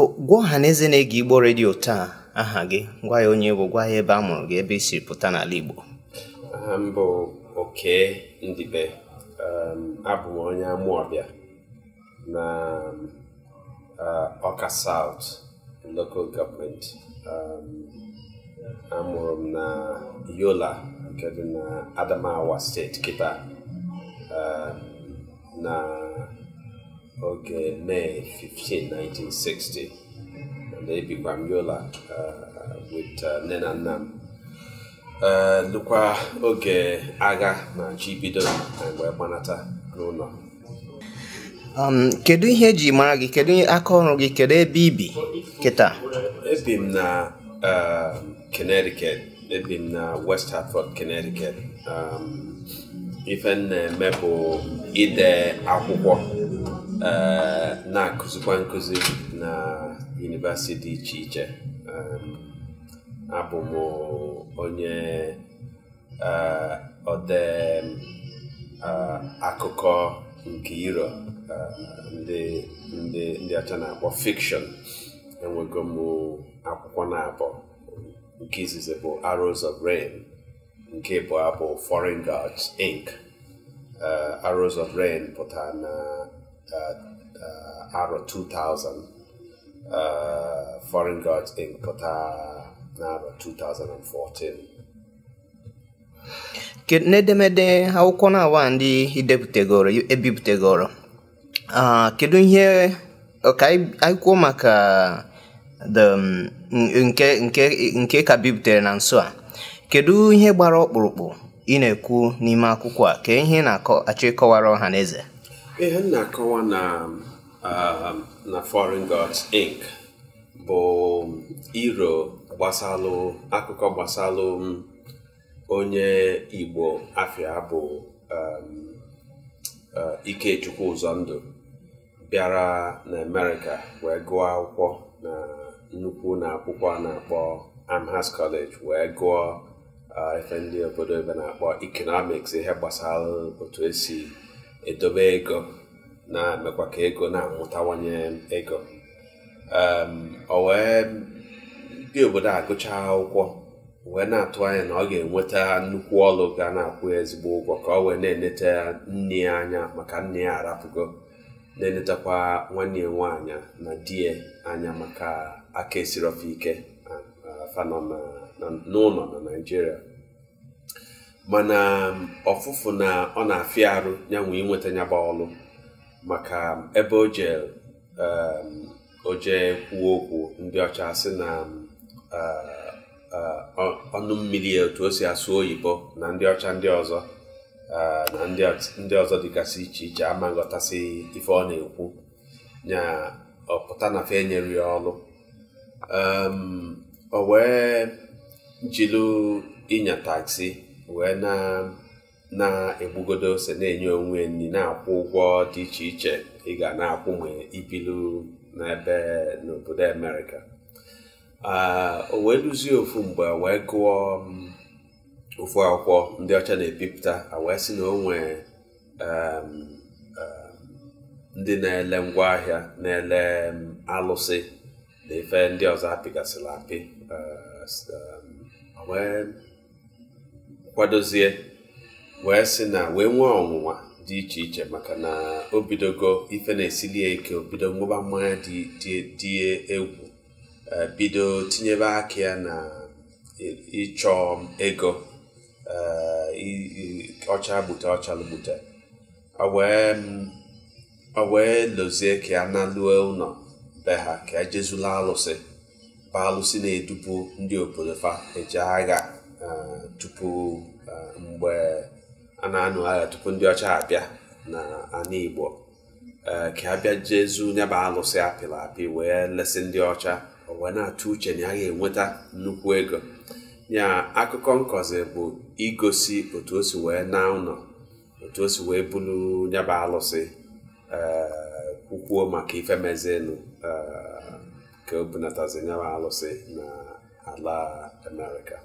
gwa ọhaneze na-ege Igbo redio taa aha gị, gwa ya onye bụ, gwa ya ebe a mụrụ gị, ebe i siri pụta n'ala Igbo. Aha m bụ Okey Ndibe. Abụ m onye Amuabia na Awka South local government. Amụrụ m na Yola nke dị na Adamawa State kịta na oge May 15, 1960. And ebikwa m Yola with nne na nna m. Lukwa oge agha na chibido mgbe gbanata n'ụlọ. Kedu ihe eji mara gị? Kedu aka ọrụ gị? Kedu ebe ibi kịta? Ebi m na Connecticut. Ebi m na West Hartford, Connecticut. Ife na-eme bụ ide akwụkwọ na-akụzikwa nkụzi na university dị iche iche. Abụ m onye ode akụkọ nke iro ndị ọcha na-akpọ fiction. Enwego m akwụkwọ na-abụ. Nke izizi bụ Arrows of Rain, nke bụ abụ Foreign Gods Inc. Arrows of Rain pụtara na arọ 2000. Foreign Gods Inc. pụtara na 2014. N'edemede akwụkwọ na-awa ndị idepụtegoro ebipụtegoro, kedu ihe ka anyị kwuo maka nke ka bipụtere na nso a? Kedu ihe gbara ọkpụrụkpụ ị na-ekwu n'ime akwụkwọ a? Ka ihe na-achọ ịkọwara ọhaneze? Ihe na-akọwa na Foreign Gods Inc. bụ iro gbasalụ akụkọ gbasalụ onye Igbo afịa bụ Ikechukwu Ụzọndụ bịara na Amerịka wee gụọ akwụkwọ na nnukwu na akwụkwọ na-akpọ Amherst College, wee gụọ ife ndị obodo ebe na-akpọ economics, ihe gbasara otu esi edobe ego na mekwa ka ego na-amụtawanye ego. O wee bi obodo a gụchaa akwụkwọ wee na-atụ anya na ọ ga-enweta nnukwu ọlụ ga na-akwụ ezigbo ụgwọ ka ọ wee na-eneta nne ya anya, maka nne ya arapụgo, na-enetakwa nwanne ya nwaanyị na di ya anya maka aka esiri ofe ike fanọ n'ụlọ na Nigeria. Mana ọfụfụ na ọ na-afịa arụ ya nwee inweta nyaba ọlụ, maka ebe o jee kwuo okwu ndị ọcha sị na ọnụ mmiri otu o si asụ oyibo na ndị ọcha ndị ọzọ na ndị ọzọ dịgasị iche iche ama nghọtasị ife ọ na-ekwu, nya ọpụta na fe nyere ya ọlụ. O wee jilu ịnya taksi wee na-egbugodo ose na-enye onwe nri, na-akwụ ụgwọ dị iche iche ị ga na-akwụ ma ibilu n'ebe n'obodo Amerịka. O wee luzie ofu mgbe wee gụọ ofu akwụkwọ ndị ọcha na-ebipụta, wee sị na o nwee ndị na-ele ngwaahịa, na-ele alụsị na ife ndị ọzọ apịgasịrị apị. Wee kwadozie wee sị na wee nwee ọnwụnwa dị iche iche, maka na o bidogo ife na-esili ya ike, o bido ṅụba mmanya dị egwu, bido tinyebe aka ya na ịchọ ego, ọcha gbute ọcha gbute. O wee lozie ka ya na lụọ ụlọ be ha, ka ya jezula alụsị, bụ alụsị na-edupu ndị obodo fa eje agha tupu mgbe a na-anụ agha, tupu ndị ọcha abịa na ana Igbo, ka a bịa jezu nyaba alụsị apịrị apị wee lesị ndị ọcha. O wee na-atụ uche na ya ga-enweta nnukwu ego. Ya akụkọ nkọzi bụ igosi otu o si wee na ụlọ, otu o si wee bulu nyaba alụsị, kwukwuo maka ife mezenụ ka o bunatazi nyaba alụsị na ala Amerịka.